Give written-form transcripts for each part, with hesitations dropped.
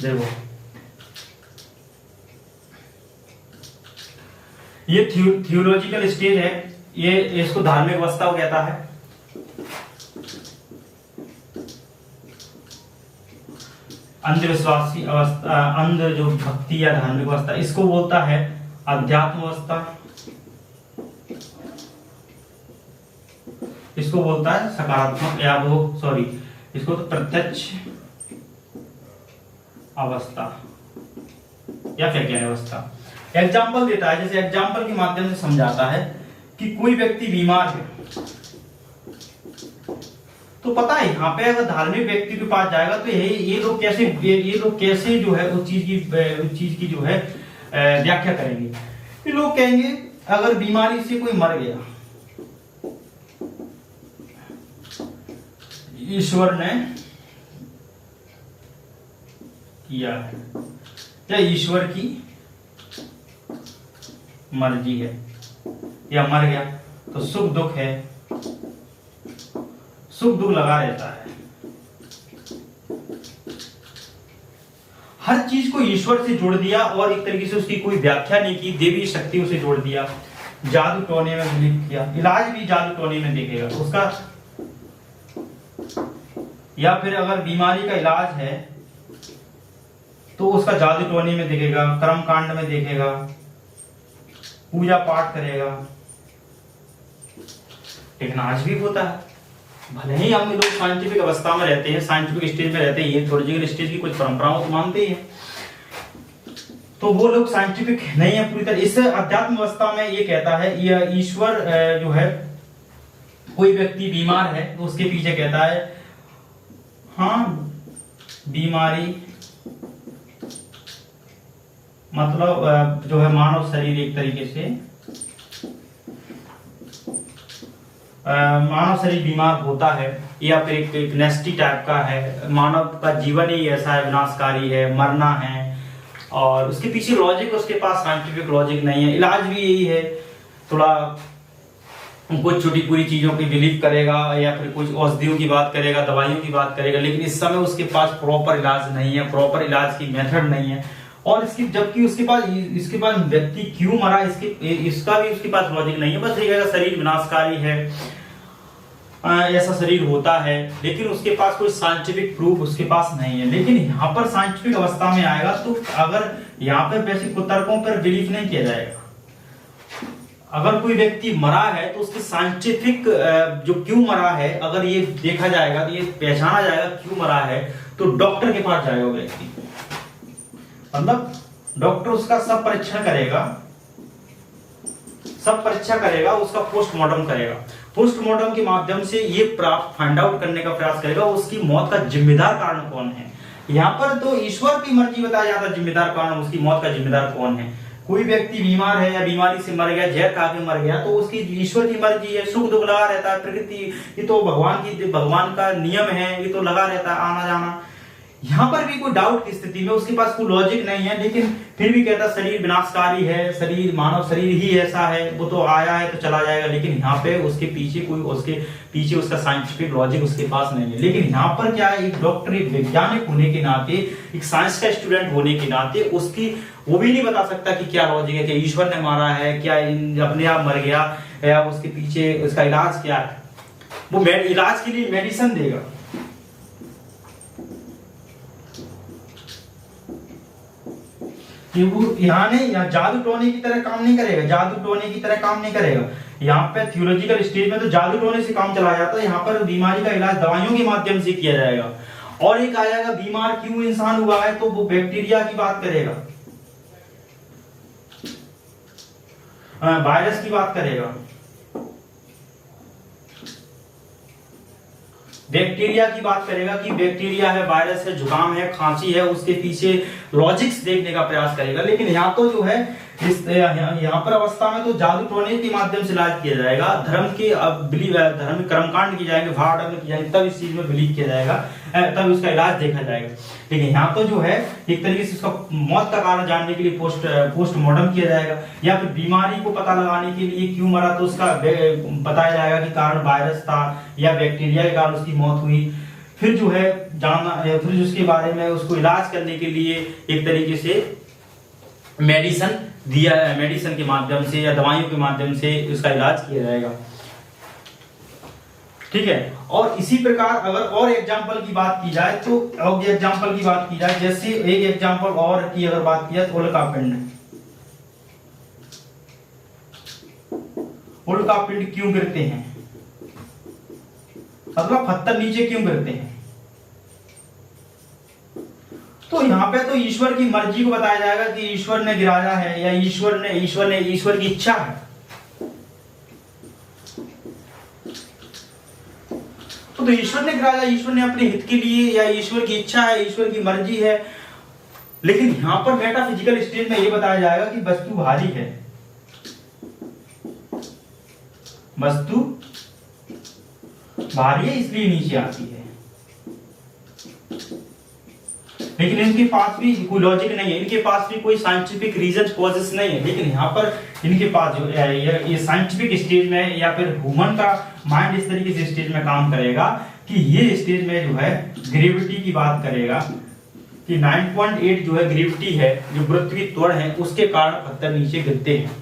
देखो ये theological stage है, ये इसको धार्मिक अवस्था कहता है। अंधविश्वासी अवस्था, अंध जो भक्ति या धार्मिक अवस्था, इसको बोलता है अध्यात्म अवस्था, इसको बोलता है सकारात्मक या वो सॉरी इसको तो प्रत्यक्ष अवस्था या वैज्ञानिक अवस्था। एग्जाम्पल देता है, जैसे एग्जाम्पल के माध्यम से समझाता है कि कोई व्यक्ति बीमार है, तो पता है यहाँ पे अगर धार्मिक व्यक्ति के पास जाएगा तो ये लोग कैसे जो है उस चीज की जो है व्याख्या करेंगे। ये लोग कहेंगे अगर बीमारी से कोई मर गया, ईश्वर ने किया है या ईश्वर की मर्जी है, या मर गया तो सुख दुख है, सुख दुख लगा रहता है। हर चीज को ईश्वर से जोड़ दिया और एक तरीके से उसकी कोई व्याख्या नहीं की, देवी शक्तियों से जोड़ दिया, जादू टोने में बिलीव किया। इलाज भी जादू टोने में देखेगा उसका, या फिर अगर बीमारी का इलाज है तो उसका जादू टोने में देखेगा, कर्म कांड में देखेगा, पूजा पाठ करेगा। लेकिन आज भी होता है, भले ही हम लोग साइंटिफिक अवस्था में रहते हैं, साइंटिफिक स्टेज में रहते हैं, ये थियोलॉजिकल स्टेज की कुछ परंपराओं को मानते हैं, तो वो लोग साइंटिफिक नहीं है पूरी तरह। इस अध्यात्म अवस्था में ये कहता है, ये ईश्वर जो है, कोई व्यक्ति बीमार है तो उसके पीछे कहता है हाँ बीमारी मतलब जो है मानव शरीर एक तरीके से मानव शरीर बीमार होता है, या फिर एक नेस्टी टाइप का है, मानव का जीवन ही ऐसा है, विनाशकारी है, मरना है, और उसके पीछे लॉजिक, उसके पास साइंटिफिक लॉजिक नहीं है। इलाज भी यही है, थोड़ा कुछ छोटी पूरी चीजों की बिलीव करेगा या फिर कुछ औषधियों की बात करेगा, दवाइयों की बात करेगा, लेकिन इस समय उसके पास प्रॉपर इलाज नहीं है, प्रॉपर इलाज की मेथड नहीं है। और इसकी जबकि इसके पास व्यक्ति क्यों मरा इसका भी उसके पास लॉजिक नहीं है। बस ये शरीर विनाशकारी है, ऐसा शरीर होता है, लेकिन उसके पास कोई साइंटिफिक प्रूफ उसके पास नहीं है। लेकिन यहाँ पर साइंटिफिक अवस्था में आएगा तो अगर यहाँ पर बेसिक तर्कों पर बिलीव नहीं किया जाएगा। अगर कोई व्यक्ति मरा है तो उसकी साइंटिफिक जो क्यों मरा है अगर ये देखा जाएगा, तो ये पहचाना जाएगा क्यों मरा है, तो डॉक्टर के पास जाएगा व्यक्ति, मतलब डॉक्टर उसका सब परीक्षण करेगा, उसका पोस्टमार्टम करेगा। पोस्टमार्टम के माध्यम से ये फाइंड आउट करने का प्रयास करेगा उसकी मौत का जिम्मेदार कारण कौन है। यहाँ पर तो ईश्वर की मर्जी बताया जाता है, जिम्मेदार कारण उसकी मौत का जिम्मेदार कौन है। कोई व्यक्ति बीमार है या बीमारी से मर गया, जहर खा के मर गया, तो उसकी ईश्वर की मर्जी है, सुख दुख लगा रहता है, प्रकृति ये तो भगवान का नियम है, ये तो लगा रहता है आना जाना। यहाँ पर भी कोई डाउट की स्थिति में उसके पास कोई लॉजिक नहीं है, लेकिन फिर भी कहता शरीर विनाशकारी है, शरीर मानव शरीर ही ऐसा है, वो तो आया है तो चला जाएगा। लेकिन यहाँ पे उसके पीछे उसका साइंटिफिक लॉजिक उसके पास नहीं है। लेकिन यहाँ पर क्या है, एक डॉक्टर, एक वैज्ञानिक होने के नाते, एक साइंस का स्टूडेंट होने के नाते उसकी वो भी नहीं बता सकता कि क्या लॉजिक है, कि ईश्वर ने मारा है, क्या अपने आप मर गया, या उसके पीछे उसका इलाज क्या है। वो इलाज के लिए मेडिसिन देगा, कि वो यहाँ जादू टोने की तरह काम नहीं करेगा, यहाँ पे थियोलॉजिकल स्टेज में तो जादू टोने से काम चला जाता है। यहाँ पर बीमारी का इलाज दवाइयों के माध्यम से किया जाएगा। और एक आ जाएगा बीमार क्यों इंसान हुआ है, तो वो बैक्टीरिया की बात करेगा, वायरस की बात करेगा, बैक्टीरिया की बात करेगा कि बैक्टीरिया है, वायरस है, जुकाम है, खांसी है, उसके पीछे लॉजिक्स देखने का प्रयास करेगा। लेकिन यहाँ तो जो है यहाँ पर अवस्था में तो जादू टोने के माध्यम से इलाज किया जाएगा, धर्म कर्मकांड की जाएंगे, भाव की जाएंगे, तब इस चीज में बिलीव किया जाएगा, तब उसका इलाज देखा जाएगा। लेकिन यहाँ तो जो है एक तरीके से उसका मौत का कारण जानने के लिए पोस्टमार्टम किया जाएगा, या फिर बीमारी को पता लगाने के लिए क्यों मरा तो उसका बताया जाएगा कि कारण वायरस था या बैक्टीरिया के कारण उसकी मौत हुई। फिर जो है जाना, फिर उसके बारे में उसको इलाज करने के लिए एक तरीके से मेडिसिन दिया, मेडिसिन के माध्यम से या दवाइयों के माध्यम से उसका इलाज किया जाएगा। ठीक है। और इसी प्रकार अगर और एग्जांपल की बात की जाए तो एग्जांपल की बात की जाए, जैसे एक एग्जांपल और की अगर बात की जाए तो उल्कापिंड। उल्कापिंड क्यों गिरते हैं, मतलब पत्थर नीचे क्यों गिरते हैं? तो यहाँ पे तो ईश्वर की मर्जी को बताया जाएगा कि ईश्वर ने गिराया है या ईश्वर की इच्छा है। तो ईश्वर ने गिराया, ईश्वर ने अपने हित के लिए, या ईश्वर की इच्छा है, ईश्वर की मर्जी है। लेकिन यहां पर मेटाफिजिकल स्टेज में यह बताया जाएगा कि वस्तु भारी है, वस्तु भारी है इसलिए नीचे आती है। लेकिन इनके पास भी कोई लॉजिक नहीं है, इनके पास भी कोई साइंटिफिक रीजन कॉजेस नहीं है। लेकिन यहाँ पर इनके पास जो ये साइंटिफिक स्टेज में या फिर ह्यूमन का माइंड इस तरीके से स्टेज में काम करेगा कि ये स्टेज में जो है ग्रेविटी की बात करेगा कि 9.8 जो है ग्रेविटी है, जो पृथ्वी त्वरण है, उसके कारण पत्थर नीचे गिरते हैं।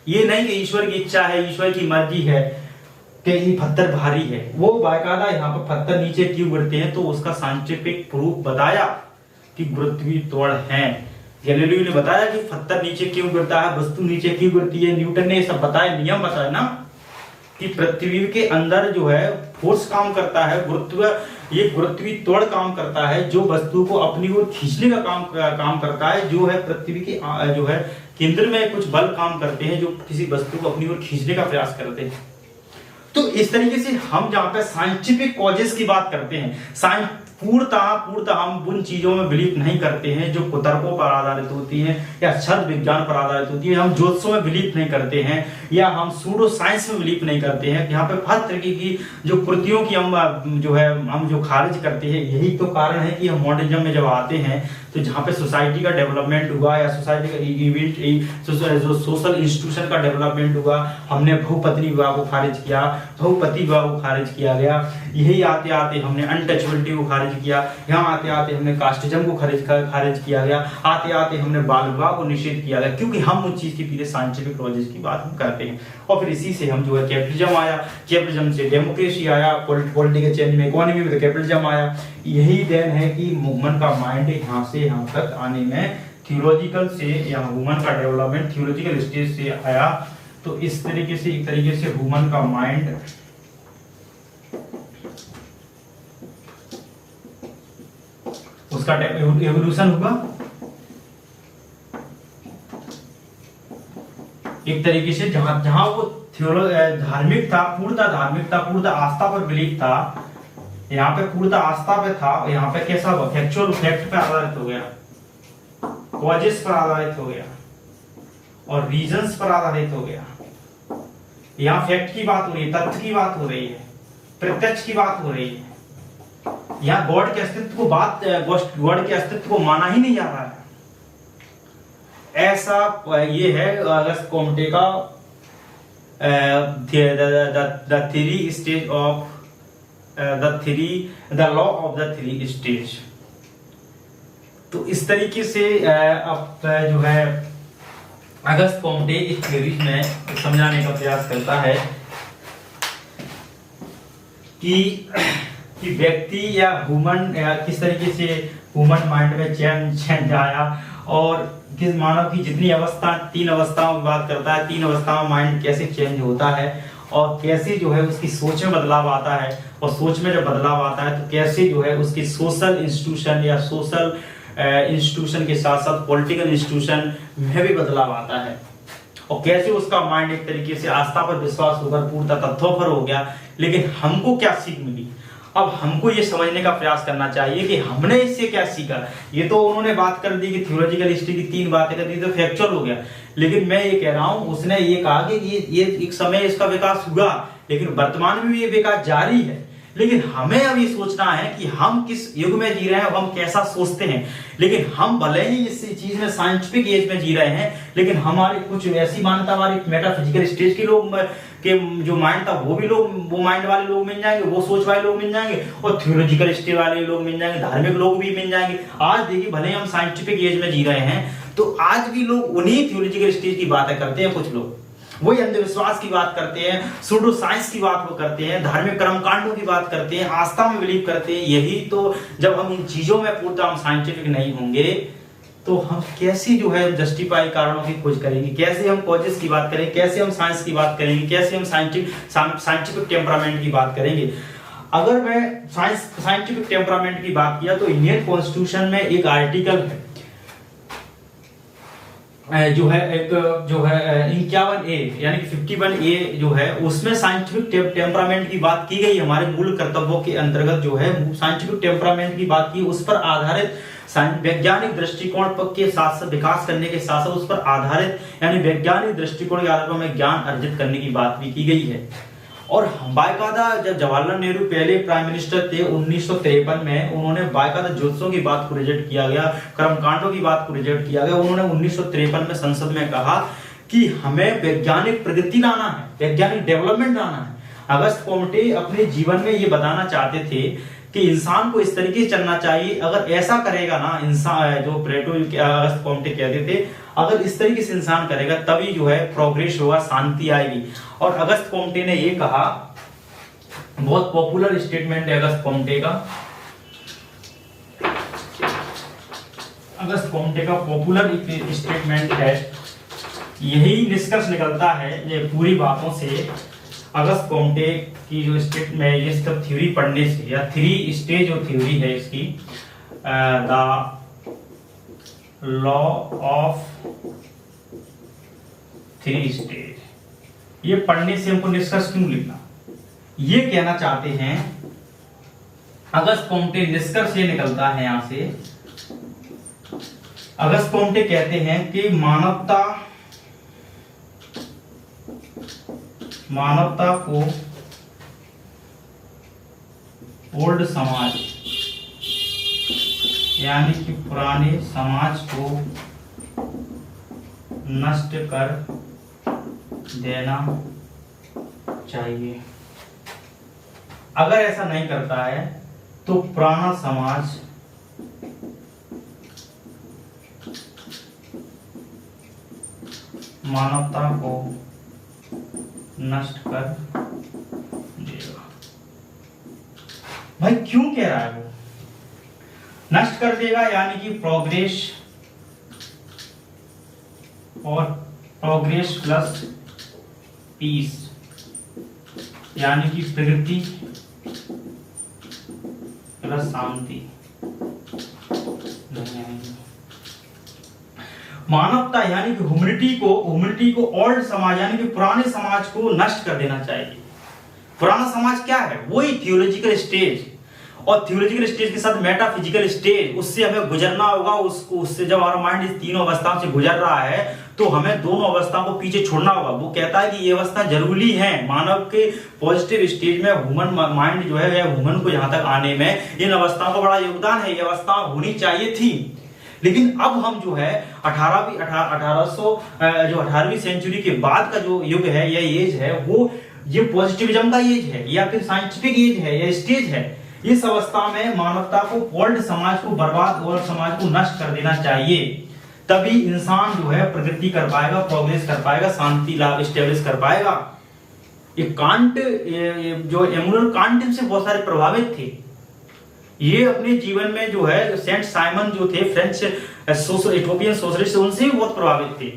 ये नहीं कि ईश्वर की इच्छा है, ईश्वर की मर्जी है कि ये पत्थर भारी है। वो बाकायदा यहाँ पर पत्थर नीचे क्यों गिरते हैं तो उसका साइंटिफिक प्रूफ बताया कि पृथ्वी त्वरण है। गैलीलियो ने बताया कि पत्थर नीचे क्यों गिरता है, वस्तु नीचे क्यों गिरती है। न्यूटन ने सब बताया, नियम बताया ना कि पृथ्वी के अंदर जो है फोर्स काम करता है, ये पृथ्वी त्वरण काम करता है, जो वस्तु को अपनी ओर खींचने का काम करता है। जो है पृथ्वी के जो है केंद्र में कुछ बल काम करते हैं जो किसी वस्तु को अपनी ओर खींचने का प्रयास करते हैं। तो इस तरीके से हम जहां पे साइंटिफिक कॉजेस की बात करते हैं, पूर्णतः हम उन चीजों में बिलीव नहीं करते हैं जो कुतर्कों पर आधारित होती हैं या छद विज्ञान पर आधारित होती है। हम ज्योतिषों में बिलीव नहीं करते हैं या हम सूडो साइंस में बिलीव नहीं करते हैं। यहाँ पे हर तरीके की जो कृतियों की हम जो खारिज करते हैं। यही तो कारण है कि हम मॉडर्निज्म में जब आते हैं तो जहाँ पे सोसाइटी का डेवलपमेंट हुआ या सोसाइटी का इवेंट जो सोशल इंस्टीट्यूशन का डेवलपमेंट हुआ, हमने बहुपत्नी विवाह को खारिज किया, बहुपति विवाह को खारिज किया गया। यही आते आते हमने अनटचबिलिटी को खारिज किया, यहाँ आते आते हमने कास्टिज्म को खारिज किया गया, आते आते हमने बाल विवाह को निषेध किया गया, क्योंकि हम उस चीज के पीछे साइंटिफिक लॉजिक की बात हम करते हैं। और फिर इसी से हम जो है कैपिटलिज्म आया, कैपिटलिज्म से डेमोक्रेसी आया, पॉलिटिकल चेंज में इकोनॉमी में कैपिटलिज्म आया। यही देन है कि ह्यूमन का माइंड यहाँ से यहाँ तक आने में थियोलॉजिकल से या ह्यूमन का डेवलपमेंट थियोलॉजिकल स्टेज से आया। तो इस तरीके से एक तरीके से ह्यूमन का माइंड उसका एवोल्यूशन हुआ एक तरीके से, जहां वो धार्मिक था, पूर्णतः आस्था पर बिलीव था। यहाँ पे पूर्णतः आस्था पे था, यहाँ पे कैसा हुआ, फैक्चुअल फैक्ट पे आधारित हो गया, कॉजेस पर आधारित हो गया और रीजंस पर आधारित हो गया। यहाँ फैक्ट की बात हो रही है, तथ्य की बात हो रही है, प्रत्यक्ष की बात हो रही है। यहाँ गॉड के अस्तित्व गॉड के अस्तित्व को माना ही नहीं जा रहा है। ऐसा ये है अगस्त कोम्टे का the three stage of the law of the three stage. तो इस तरीके से अब जो है अगस्त कोम्टे इस थ्योरी में समझाने का प्रयास करता है कि व्यक्ति या ह्यूमन या किस तरीके से ह्यूमन माइंड में चेंज आया और किस मानव की जितनी अवस्था, 3 अवस्थाओं की बात करता है, 3 अवस्थाओं में माइंड कैसे चेंज होता है और कैसे जो है उसकी सोच में बदलाव आता है। और सोच में जब बदलाव आता है तो कैसे जो है उसकी सोशल इंस्टीट्यूशन या सोशल इंस्टीट्यूशन के साथ साथ पॉलिटिकल इंस्टीट्यूशन में भी बदलाव आता है और कैसे उसका माइंड एक तरीके से आस्था पर विश्वास होकर पूर्णतः तथ्यों पर हो गया। लेकिन हमको क्या सीख मिली, अब हमको ये समझने का प्रयास करना चाहिए कि हमने इससे क्या सीखा। ये तो उन्होंने बात कर दी कि थियोलॉजिकल हिस्ट्री की 3 बातें कर दी तो फैक्चुअल हो गया, लेकिन मैं ये कह रहा हूं उसने ये कहा कि ये एक समय इसका विकास हुआ, लेकिन वर्तमान में भी ये विकास जारी है। लेकिन हमें अब ये सोचना है कि हम किस युग में जी रहे हैं, हम कैसा सोचते हैं। लेकिन हम भले ही इस चीज में साइंटिफिक एज में जी रहे हैं, लेकिन हमारी कुछ ऐसी मान्यता हमारी मेटाफिजिकल स्टेज के लोग के जो माइंड था वो माइंड वाले लोग मिल जाएंगे, वो सोच वाले लोग मिल जाएंगे, और थियोलॉजिकल स्टेज वाले लोग मिल जाएंगे, धार्मिक लोग भी मिल जाएंगे। आज देखिए भले हम साइंटिफिक एज में जी रहे हैं, तो आज भी लोग उन्हीं थियोलॉजिकल स्टेज की बातें करते हैं। कुछ लोग वही अंधविश्वास की बात करते हैं, सूडो साइंस की बात वो करते हैं, धार्मिक कर्मकांडों की बात करते हैं, आस्था में बिलीव करते हैं। यही तो जब हम इन चीजों में पूर्णतः हम साइंटिफिक नहीं होंगे तो हम कैसे जो है जस्टिफाई कारणों की खोज करेंगे, कैसे हम कॉजेस की बात करेंगे, कैसे हम साइंस की बात करेंगे, कैसे हम साइंटिफिक टेम्परामेंट की बात करेंगे। अगर मैं साइंटिफिक टेम्परामेंट की बात किया तो इंडियन कॉन्स्टिट्यूशन में एक आर्टिकल है जो है 51A यानी कि 51A जो है, उसमें साइंटिफिक टेम्परामेंट की बात की गई। हमारे मूल कर्तव्यों के अंतर्गत जो है साइंटिफिक टेम्परामेंट की बात की, उस पर आधारित वैज्ञानिक दृष्टिकोण के साथ साथ विकास करने के साथ साथ उस पर आधारित यानी वैज्ञानिक दृष्टिकोण के आधार पर हमें ज्ञान अर्जित करने की बात भी की गई है। और बाकायदा जब जवाहरलाल नेहरू पहले प्राइम मिनिस्टर थे 1953 में, उन्होंने बाकायदा ज्योतिषों की बात को रिजेक्ट किया गया, कर्मकांडों की बात को रिजेक्ट किया गया। उन्होंने 1953 में संसद में कहा कि हमें वैज्ञानिक प्रगति लाना है, वैज्ञानिक डेवलपमेंट लाना है। अगस्त कोम्टे अपने जीवन में ये बताना चाहते थे कि इंसान को इस तरीके से चलना चाहिए, अगर ऐसा करेगा ना इंसान, जो प्लेटो अगस्त कोम्टे कहते थे, अगर इस तरीके से इंसान करेगा तभी जो है प्रोग्रेस होगा, शांति आएगी। और अगस्त कोम्टे ने ये कहा, बहुत पॉपुलर स्टेटमेंट है अगस्त कोम्टे का, अगस्त कोम्टे का पॉपुलर स्टेटमेंट है। यही निष्कर्ष निकलता है ये पूरी बातों से, अगस्त कोम्टे की जो स्टेट में ये सब थ्योरी पढ़ने से, या 3 स्टेज जो थ्योरी है इसकी, द लॉ ऑफ 3 स्टेज, ये पढ़ने से हमको निष्कर्ष क्यों लिखना, ये कहना चाहते हैं अगस्त कोम्टे। निष्कर्ष ये निकलता है यहां से, अगस्त कोम्टे कहते हैं कि मानवता को ओल्ड समाज यानी कि पुराने समाज को नष्ट कर देना चाहिए। अगर ऐसा नहीं करता है तो पुराना समाज मानवता को नष्ट कर देगा। भाई क्यों कह रहा है वो नष्ट कर देगा, यानी कि प्रोग्रेस और प्रोग्रेस प्लस पीस, यानी कि प्रगति प्लस शांति नहीं आएगी। मानवता यानी कि ह्यूमैनिटी को ओल्ड समाज यानी कि पुराने समाज को नष्ट कर देना चाहिए। पुराना समाज क्या है, वही थियोलॉजिकल स्टेज, और थियोलॉजिकल स्टेज के साथ मेटाफिजिकल स्टेज, उससे हमें गुजरना होगा। उससे जब हमारा माइंड इस तीनों अवस्थाओं से गुजर रहा है तो हमें दोनों अवस्थाओं को पीछे छोड़ना होगा। वो कहता है कि ये अवस्था जरूरी है मानव के पॉजिटिव स्टेज में, ह्यूमन माइंड जो है ह्यूमन को यहाँ तक आने में इन अवस्थाओं का बड़ा योगदान है, ये अवस्था होनी चाहिए थी। लेकिन अब हम जो है 18वीं सेंचुरी के बाद का जो युग है, यह एज है, वो ये पॉजिटिविज्म का एज है या फिर साइंटिफिक एज है या स्टेज है। इस अवस्था में मानवता को, ओल्ड समाज को बर्बाद और समाज को नष्ट कर देना चाहिए, तभी इंसान जो है प्रगति कर पाएगा, प्रोग्रेस कर पाएगा, शांति लाभ स्टेब्लिश कर पाएगा। ये कांट, जो इमैनुअल कांट इनसे बहुत सारे प्रभावित थे। ये अपने जीवन में जो है सेंट साइमन जो थे फ्रेंच इथोपियन सोशलिस्ट, उनसे भी बहुत प्रभावित थे।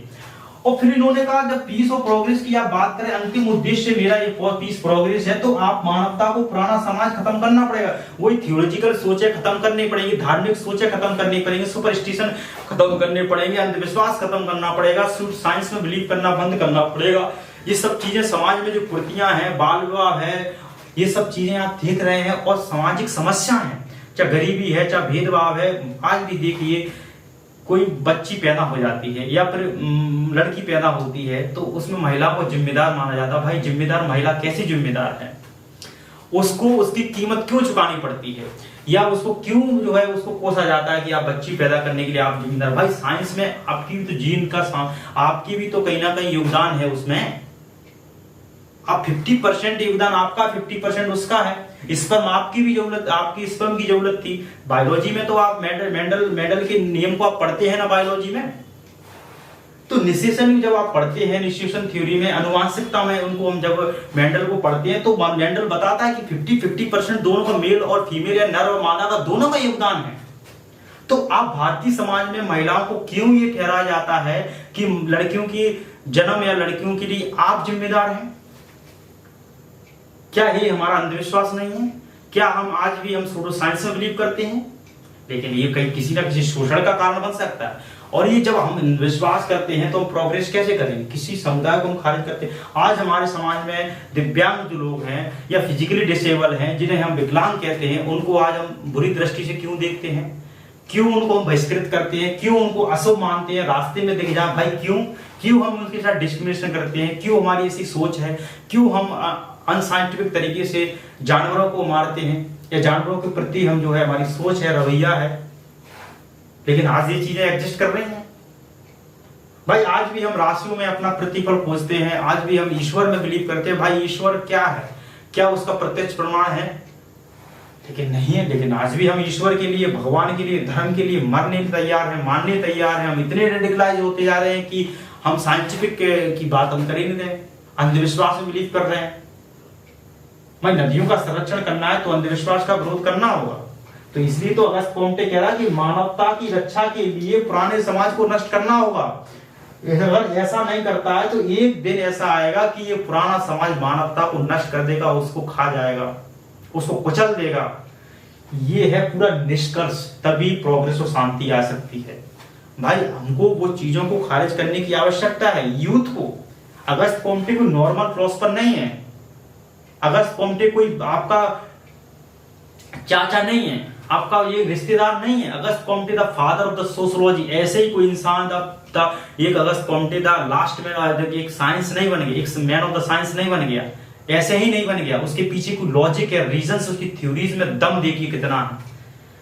और फिर इन्होंने कहा जब पीस और प्रोग्रेस की आप बात करें, अंतिम उद्देश्य मेरा ये पीस प्रोग्रेस है, तो आप मानवता को पुराना समाज खत्म करना पड़ेगा। वही थियोलॉजिकल सोचे खत्म करनी पड़ेगी, धार्मिक सोचे खत्म करनी पड़ेंगी, सुपरस्टिशन खत्म करने पड़ेंगे, अंधविश्वास खत्म करना पड़ेगा, साइंस में बिलीव करना बंद करना पड़ेगा। ये सब चीजें समाज में जो कुर्तियां हैं, बाल विवाह है, ये सब चीजें आप देख रहे हैं और सामाजिक समस्या है, चाहे गरीबी है, चाहे भेदभाव है। आज भी देखिए कोई बच्ची पैदा हो जाती है या फिर लड़की पैदा होती है तो उसमें महिला को जिम्मेदार माना जाता है। भाई जिम्मेदार महिला कैसी जिम्मेदार है, उसको उसकी कीमत क्यों चुकानी पड़ती है, या उसको क्यों जो है उसको कोसा जाता है कि आप बच्ची पैदा करने के लिए आप जिम्मेदार। भाई साइंस में आपकी भी तो जीन का, आपकी भी तो कहीं ना कहीं योगदान है उसमें। अब 50% योगदान आपका, 50% उसका है। स्पर्म आपकी भी जरूरत, आपकी स्पर्म की जरूरत थी। बायोलॉजी में तो आप मेंडल के नियम को आप पढ़ते हैं ना बायोलॉजी में, तो निषेचन जब आप पढ़ते हैं, निषेचन थ्योरी में, अनुवांशिकता में, उनको हम जब मेंडल को पढ़ते हैं तो मेंडल बताता है कि 50-50% दोनों का, मेल और फीमेल या नर और मादा का दोनों का योगदान है। तो आप भारतीय समाज में महिलाओं को क्यों ये ठहराया जाता है कि लड़कियों की जन्म या लड़कियों के लिए आप जिम्मेदार हैं? क्या ये हमारा अंधविश्वास नहीं है? क्या हम आज भी हम सोडो साइंस में बिलीव करते हैं? लेकिन ये कहीं किसी ना किसी शोषण का कारण बन सकता है। और ये जब हम विश्वास करते हैं तो हम प्रोग्रेस कैसे करेंगे? किसी समुदाय को हम खारिज करते हैं। आज हमारे समाज में दिव्यांग जो लोग हैं या फिजिकली डिसेबल हैं, जिन्हें हम विकलांग कहते हैं, उनको आज हम बुरी दृष्टि से क्यों देखते हैं? क्यों उनको हम बहिष्कृत करते हैं? क्यों उनको अशुभ मानते हैं? रास्ते में दिख जाए भाई, क्यों हम उनके साथ डिस्क्रिमिनेशन करते हैं? क्यों हमारी ऐसी सोच है? क्यों हम अनसाइंटिफिक तरीके से जानवरों को मारते हैं, या जानवरों के प्रति हम जो है हमारी सोच है, रवैया है? लेकिन आज ये चीजें एग्जिस्ट कर रही हैं भाई। आज भी हम राशियों में अपना प्रतिफल खोजते हैं, आज भी हम ईश्वर में बिलीव करते हैं। भाई ईश्वर क्या है? क्या उसका प्रत्यक्ष प्रमाण है? लेकिन नहीं है। लेकिन आज भी हम ईश्वर के लिए, भगवान के लिए, धर्म के लिए मरने तैयार हैं, मानने तैयार हैं। हम इतने रेडिकलाइज होते जा रहे हैं कि हम साइंटिफिक की बात हम कर ही नहीं रहे, अंधविश्वास में बिलीव कर रहे हैं। भाई नदियों का संरक्षण करना है तो अंधविश्वास का विरोध करना होगा। तो इसलिए तो अगस्त कोम्टे कह रहा कि मानवता की रक्षा के लिए पुराने समाज को नष्ट करना होगा। अगर ऐसा नहीं करता है तो एक दिन ऐसा आएगा कि ये पुराना समाज मानवता को नष्ट कर देगा, उसको खा जाएगा, उसको कुचल देगा। ये है पूरा निष्कर्ष, तभी प्रोग्रेस और शांति आ सकती है। भाई हमको वो चीजों को खारिज करने की आवश्यकता है। यूथ को, अगस्त कोम्टे कोई नॉर्मल फिलोसोफर नहीं है। अगस्त कोम्टे कोई आपका चाचा नहीं है, आपका ये रिश्तेदार नहीं है। Auguste Comte the father of the sociology, ऐसे ही कोई इंसान था। एक अगस्त कोम्टे द लास्ट में एक साइंस नहीं बन गया, एक मैन ऑफ द साइंस नहीं बन गया, ऐसे ही नहीं बन गया। उसके पीछे कोई लॉजिक है, रीजंस, उसकी थ्योरीज में दम देखिए कितना है।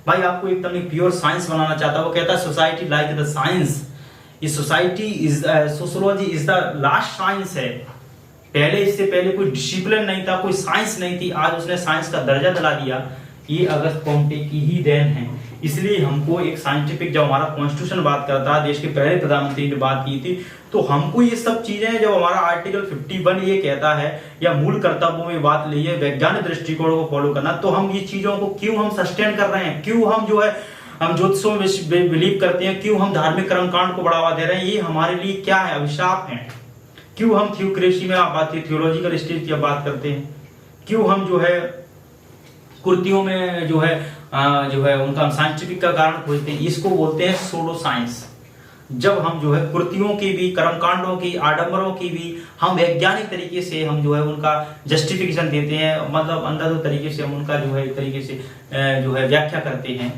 भाई आपको एकदम प्योर साइंस बनाना चाहता है, वो कहता है सोसाइटी लाइक द साइंस। ये society is, sociology is the last science है। पहले, इससे पहले कोई डिसिप्लिन नहीं था, कोई साइंस नहीं थी, आज उसने साइंस का दर्जा दिला दिया। ये अगस्त कोम्टे की ही देन है। इसलिए हमको एक साइंटिफिक, जब हमारा कॉन्स्टिट्यूशन बात करता है, देश के पहले प्रधानमंत्री ने बात की थी, तो हमको ये सब चीजें, जब हमारा आर्टिकल 51 ये कहता है, या मूल कर्तव्यों में बात ली है वैज्ञानिक दृष्टिकोण को फॉलो करना, तो हम ये चीजों को क्यों हम सस्टेन कर रहे हैं? क्यों हम जो है हम ज्योतिषों में बिलीव करते हैं? क्यों हम धार्मिक कर्मकांड को बढ़ावा दे रहे हैं? ये हमारे लिए क्या है? अभिशाप है। क्यों हम थ्योक्रेसी में बात, थियोलॉजिकल स्टेज की बात करते हैं? क्यों हम जो है कुर्तियों में जो है उनका साइंटिफिक का कारण खोजते हैं? इसको बोलते हैं सोडो साइंस। जब हम जो है कुर्तियों की भी, कर्मकांडों की, आडंबरों की भी हम वैज्ञानिक तरीके से हम जो है उनका जस्टिफिकेशन देते हैं, मतलब अंदर तरीके से हम उनका जो है एक तरीके से जो है व्याख्या करते हैं,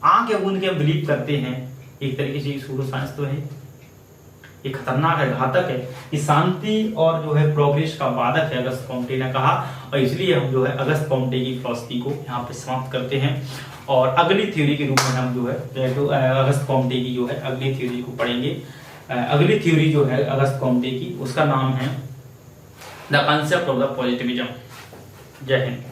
आंखें बूंद के बिलीव करते हैं, एक तरीके से सोडो साइंस तो है। ये खतरनाक है, घातक है, ये शांति और जो है प्रोग्रेस का बाधक है, अगस्त कोम्टे ने कहा। और इसलिए हम जो है अगस्त कोम्टे की फिलॉसफी को यहाँ पे समाप्त करते हैं और अगली थ्योरी के रूप में हम जो है अगस्त कोम्टे की जो है अगली थ्योरी को पढ़ेंगे। अगली थ्योरी जो है अगस्त कोम्टे की, उसका नाम है the concept of the positivism. जय हिंद।